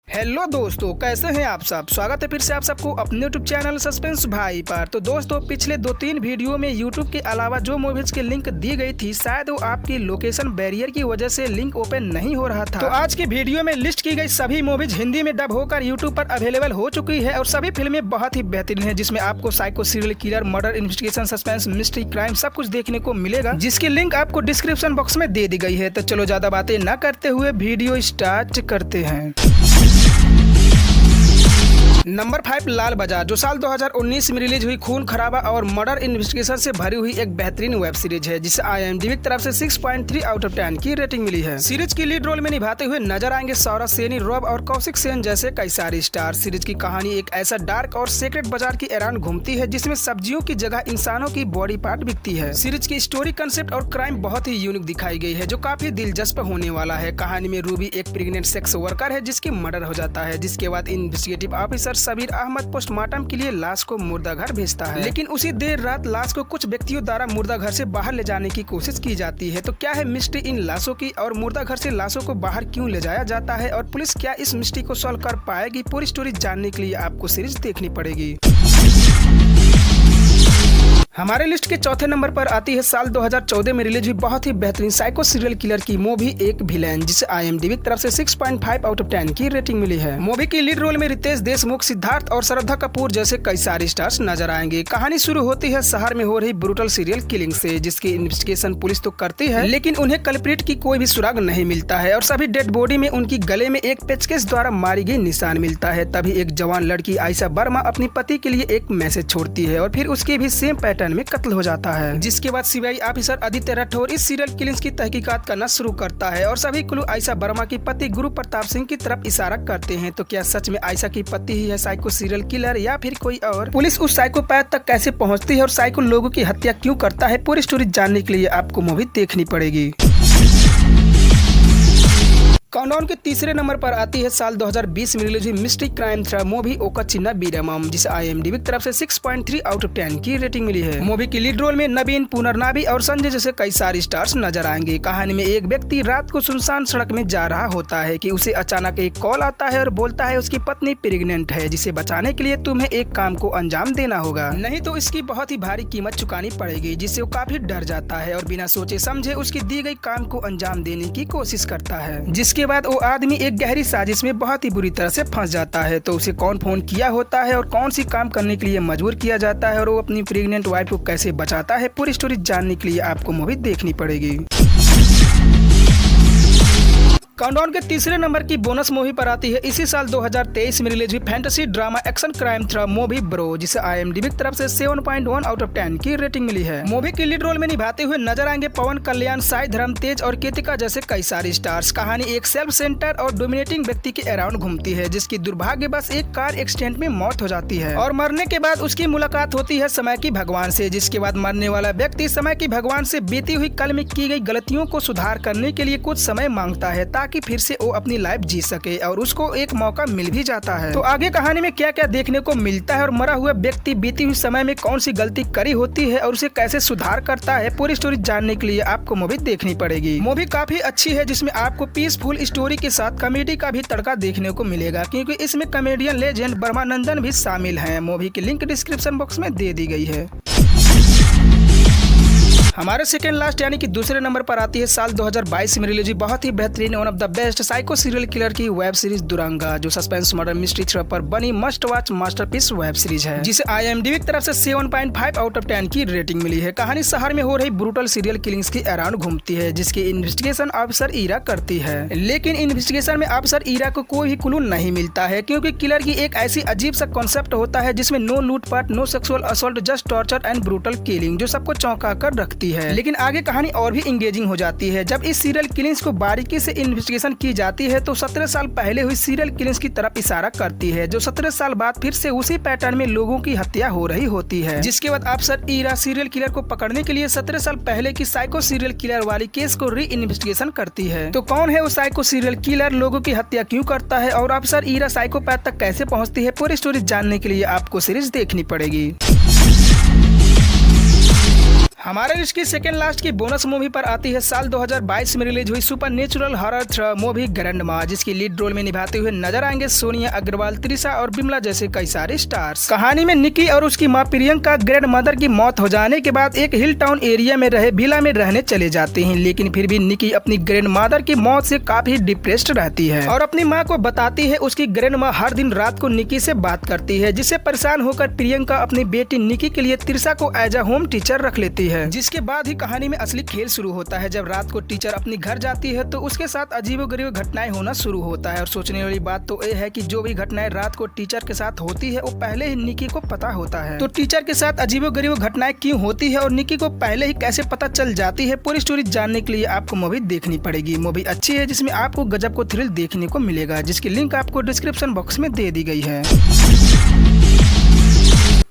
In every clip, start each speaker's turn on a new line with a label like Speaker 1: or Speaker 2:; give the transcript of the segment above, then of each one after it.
Speaker 1: Hello दोस्तों, कैसे हैं आप सब। स्वागत है फिर से आप सबको अपने यूट्यूब चैनल सस्पेंस भाई पर। तो दोस्तों, पिछले 2-3 वीडियो में यूट्यूब के अलावा जो मूवीज की लिंक दी गई थी, शायद वो आपकी लोकेशन बैरियर की वजह से लिंक ओपन नहीं हो रहा था। तो आज की वीडियो में लिस्ट की गई सभी मूवीज हिंदी में डब होकर यूट्यूब पर अवेलेबल हो चुकी है और सभी फिल्में बहुत ही बेहतरीन है, जिसमें आपको psycho, serial killer, murder, investigation, suspense, mystery, crime सब कुछ देखने को मिलेगा, जिसकी लिंक आपको डिस्क्रिप्शन बॉक्स में दे दी गई है। तो चलो ज्यादा बातें न करते हुए वीडियो स्टार्ट करते हैं। नंबर 5 लाल बाजार, जो साल 2019 में रिलीज हुई खून खराबा और मर्डर इन्वेस्टिगेशन से भरी हुई एक बेहतरीन वेब सीरीज है, जिसे IMDb की तरफ से 6.3 आउट ऑफ 10 की रेटिंग मिली है। सीरीज की लीड रोल में निभाते हुए नजर आएंगे सौरभ सैनी, रॉब और कौशिक सेन जैसे कई सारे स्टार। सीरीज की कहानी एक ऐसा डार्क और सीक्रेट बाजार के अराउंड घूमती है, जिसमें सब्जियों की जगह इंसानों की बॉडी पार्ट बिकती है। सीरीज की स्टोरी कंसेप्ट और क्राइम बहुत ही यूनिक दिखाई गई है, जो काफी दिलचस्प होने वाला है। कहानी में रूबी एक प्रेग्नेंट सेक्स वर्कर है, जिसकी मर्डर हो जाता है, जिसके बाद investigative officer Sabir Ahmed postmortem के लिए लाश को मुर्दाघर भेजता है, लेकिन उसी देर रात लाश को कुछ व्यक्तियों द्वारा मुर्दाघर से बाहर ले जाने की कोशिश की जाती है। तो क्या है मिस्ट्री इन लाशों की और मुर्दाघर से लाशों को बाहर क्यों ले जाया जाता है और पुलिस क्या इस मिस्ट्री को सॉल्व कर पाएगी? पूरी स्टोरी जानने के लिए आपको सीरीज देखनी पड़ेगी। हमारे लिस्ट के चौथे नंबर पर आती है साल 2014 में रिलीज हुई बहुत ही बेहतरीन साइको सीरियल किलर की मूवी एक विलेन, जिसे IMDb की तरफ से 6.5 आउट ऑफ 10 की रेटिंग मिली है। मूवी की लीड रोल में रितेश देशमुख, सिद्धार्थ और श्रद्धा कपूर जैसे कई सारे स्टार्स नजर आएंगे। कहानी शुरू होती है शहर में हो रही ब्रूटल सीरियल किलिंग से, जिसकी इन्वेस्टिगेशन पुलिस तो करती है, लेकिन उन्हें कल्प्रिट की कोई भी सुराग नहीं मिलता है और सभी डेड बॉडी में उनकी गले में एक पेचकस द्वारा मारी गई निशान मिलता है। तभी एक जवान लड़की आयशा वर्मा अपनी पति के लिए एक मैसेज छोड़ती है और फिर उसके भी सेम पैटर्न में कत्ल हो जाता है, जिसके बाद CBI ऑफिसर आदित्य राठौर इस सीरियल किलिंग्स की तहकीकात करना शुरू करता है और सभी क्लू आयशा वर्मा की पति गुरु प्रताप सिंह की तरफ इशारा करते हैं। तो क्या सच में आयशा की पति ही है साइको सीरियल किलर या फिर कोई और? पुलिस उस साइकोपैथ तक कैसे पहुंचती है और साइको लोगों की हत्या क्यों करता है? पूरी स्टोरी जानने के लिए आपको मूवी देखनी पड़ेगी। काउंटडाउन के तीसरे नंबर पर आती है साल 2020 में रिलीज हुई मिस्ट्री क्राइम थ्रिलर मूवी ओका चिन्ना बीरमम, जिसे IMDb की तरफ से 6.3 आउट ऑफ 10 की रेटिंग मिली है। मूवी की लीड रोल में नवीन, पुनर्नाभी और संजय जैसे कई सारे स्टार्स नजर आएंगे। कहानी में एक व्यक्ति रात को सुनसान सड़क में जा रहा होता है कि उसे अचानक एक कॉल आता है और बोलता है उसकी पत्नी प्रेग्नेंट है, जिसे बचाने के लिए तुम्हें एक काम को अंजाम देना होगा, नहीं तो इसकी बहुत ही भारी कीमत चुकानी पड़ेगी। जिससे वो काफी डर जाता है और बिना सोचे समझे उसकी दी गई काम को अंजाम देने की कोशिश करता है। जिसके बाद वो आदमी एक गहरी साजिश में बहुत ही बुरी तरह से फंस जाता है। तो उसे कौन फोन किया होता है और कौन सी काम करने के लिए मजबूर किया जाता है और वो अपनी प्रेग्नेंट वाइफ को कैसे बचाता है? पूरी स्टोरी जानने के लिए आपको मूवी देखनी पड़ेगी। काउंटडाउन के तीसरे नंबर की बोनस मूवी पर आती है इसी साल 2023 में रिलीज हुई fantasy drama action crime thriller movie bro, जिसे IMDb की तरफ से 7.1 आउट ऑफ 10 की रेटिंग मिली है। मूवी की लीड रोल में निभाते हुए नजर आएंगे पवन कल्याण, साई धर्म तेज और केतिका जैसे कई सारे स्टार्स। कहानी एक सेल्फ सेंटर और डोमिनेटिंग व्यक्ति के अराउंड घूमती है, जिसकी दुर्भाग्यवश एक कार एक्सीडेंट में मौत हो जाती है और मरने के बाद उसकी मुलाकात होती है समय की भगवान से, जिसके बाद मरने वाला व्यक्ति समय की भगवान से बीती हुई कल में की गई गलतियों को सुधार करने के लिए कुछ समय मांगता है, ताकि फिर से वो अपनी लाइफ जी सके और उसको एक मौका मिल भी जाता है। तो आगे कहानी में क्या क्या देखने को मिलता है और मरा हुआ व्यक्ति बीती हुई समय में कौन सी गलती करी होती है और उसे कैसे सुधार करता है? पूरी स्टोरी जानने के लिए आपको मूवी देखनी पड़ेगी। मूवी काफी अच्छी है, जिसमें आपको पीसफुल स्टोरी के साथ कॉमेडी का भी तड़का देखने को मिलेगा, क्योंकि इसमें कॉमेडियन लेजेंड ब्रह्मानंदन भी शामिल हैं। मूवी की लिंक डिस्क्रिप्शन बॉक्स में दे दी गई है। हमारे सेकेंड लास्ट यानी कि दूसरे नंबर पर आती है साल 2022 में रिलीज हुई बहुत ही बेहतरीन one of the best psycho serial killer की वेब सीरीज दुरंगा, जो सस्पेंस मर्डर मिस्ट्री थ्रिलर पर बनी must watch masterpiece web series है, जिसे IMDb की तरफ से 7.5 आउट ऑफ 10 की रेटिंग मिली है। कहानी शहर में हो रही ब्रूटल सीरियल किलिंग्स के अराउंड घूमती है, जिसकी इन्वेस्टिगेशन ऑफिसर ईरा करती है, लेकिन इन्वेस्टिगेशन में ऑफिसर ईरा को कोई भी क्लू नहीं मिलता है, क्योंकि किलर की एक ऐसी अजीब सा कॉन्सेप्ट होता है जिसमें नो लूटपाट, no sexual assault, just torture and brutal killing, जो सबको चौंका कर रखती है। लेकिन आगे कहानी और भी इंगेजिंग हो जाती है जब इस सीरियल किलिंग्स को बारीकी से इन्वेस्टिगेशन की जाती है, तो 17 साल पहले हुई सीरियल किलिंग्स की तरफ इशारा करती है, जो 17 साल बाद फिर से उसी पैटर्न में लोगों की हत्या हो रही होती है। जिसके बाद अफसर ईरा सीरियल किलर को पकड़ने के लिए 17 साल पहले की साइको सीरियल किलर वाली केस को री इन्वेस्टिगेशन करती है। तो कौन है वो साइको सीरियल किलर, लोगों की हत्या क्यों करता है और अफसर ईरा साइकोपैथ तक कैसे पहुँचती है? पूरी स्टोरी जानने के लिए आपको सीरीज देखनी पड़ेगी। हमारे लिस्ट की सेकेंड लास्ट की बोनस मूवी पर आती है साल 2022 में रिलीज हुई super natural horror thriller movie grandma, जिसकी लीड रोल में निभाते हुए नजर आएंगे सोनिया अग्रवाल, त्रिशा और बिमला जैसे कई सारे स्टार्स। कहानी में निकी और उसकी मां प्रियंका ग्रैंड मदर की मौत हो जाने के बाद एक हिल टाउन एरिया में रहे विला में रहने चले जाते हैं, लेकिन फिर भी निकी अपनी ग्रैंड मदर की मौत से काफी डिप्रेस्ड रहती है और अपनी माँ को बताती है। उसकी ग्रैंड माँ हर दिन रात को निकी से बात करती है, जिससे परेशान होकर प्रियंका अपनी बेटी निकी के लिए त्रिशा को एज अ होम टीचर रख लेती है। जिसके बाद ही कहानी में असली खेल शुरू होता है। जब रात को टीचर अपने घर जाती है तो उसके साथ अजीबोगरीब घटनाएं होना शुरू होता है और सोचने वाली बात तो ये है कि जो भी घटनाएं रात को टीचर के साथ होती है वो पहले ही निकी को पता होता है। तो टीचर के साथ अजीबोगरीब घटनाएं क्यों होती है और निकी को पहले ही कैसे पता चल जाती है, पूरी स्टोरी जानने के लिए आपको मूवी देखनी पड़ेगी। मूवी अच्छी है जिसमें आपको गजब को थ्रिल देखने को मिलेगा, जिसकी लिंक आपको डिस्क्रिप्शन बॉक्स में दे दी गई है।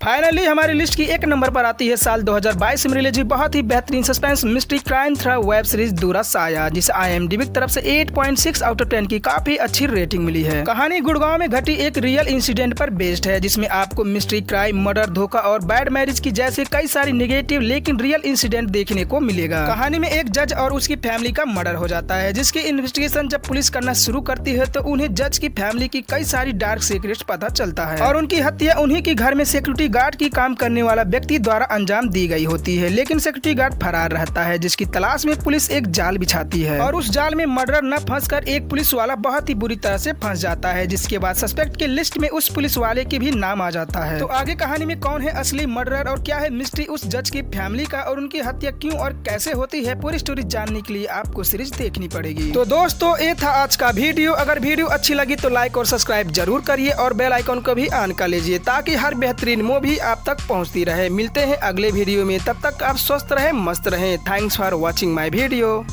Speaker 1: फाइनली हमारी लिस्ट की एक नंबर पर आती है साल 2022 में रिलीज हुई बहुत ही बेहतरीन suspense mystery crime thriller web series दुरासाया, जिसे IMDb की तरफ से 8.6 आउट ऑफ 10 की काफी अच्छी रेटिंग मिली है। कहानी गुड़गांव में घटी एक रियल इंसिडेंट पर बेस्ड है, जिसमें आपको मिस्ट्री, क्राइम, मर्डर, धोखा और बैड मैरिज की जैसे कई सारी नेगेटिव लेकिन रियल इंसिडेंट देखने को मिलेगा। कहानी में एक जज और उसकी फैमिली का मर्डर हो जाता है, जिसकी इन्वेस्टिगेशन जब पुलिस करना शुरू करती है तो उन्हें जज की फैमिली की कई सारी डार्क सीक्रेट्स पता चलता है और उनकी हत्या उन्हीं की घर में सिक्योरिटी गार्ड की काम करने वाला व्यक्ति द्वारा अंजाम दी गई होती है। लेकिन सिक्योरिटी गार्ड फरार रहता है, जिसकी तलाश में पुलिस एक जाल बिछाती है और उस जाल में मर्डर न फंसकर एक पुलिस वाला बहुत ही बुरी तरह से फंस जाता है, जिसके बाद सस्पेक्ट के लिस्ट में उस पुलिस वाले के भी नाम आ जाता है। तो आगे कहानी में कौन है असली मर्डरर और क्या है मिस्ट्री उस जज की फैमिली का और उनकी हत्या क्यों और कैसे होती है, पूरी स्टोरी जानने के लिए आपको सीरीज देखनी पड़ेगी। तो दोस्तों ये था आज का वीडियो। अगर वीडियो अच्छी लगी तो लाइक और सब्सक्राइब जरूर करिए और बेल आइकॉन को भी ऑन कर लीजिए ताकि हर बेहतरीन मूवी आप तक पहुंचती रहे। मिलते हैं अगले वीडियो में, तब तक आप स्वस्थ रहें, मस्त रहें। Thanks for watching my video.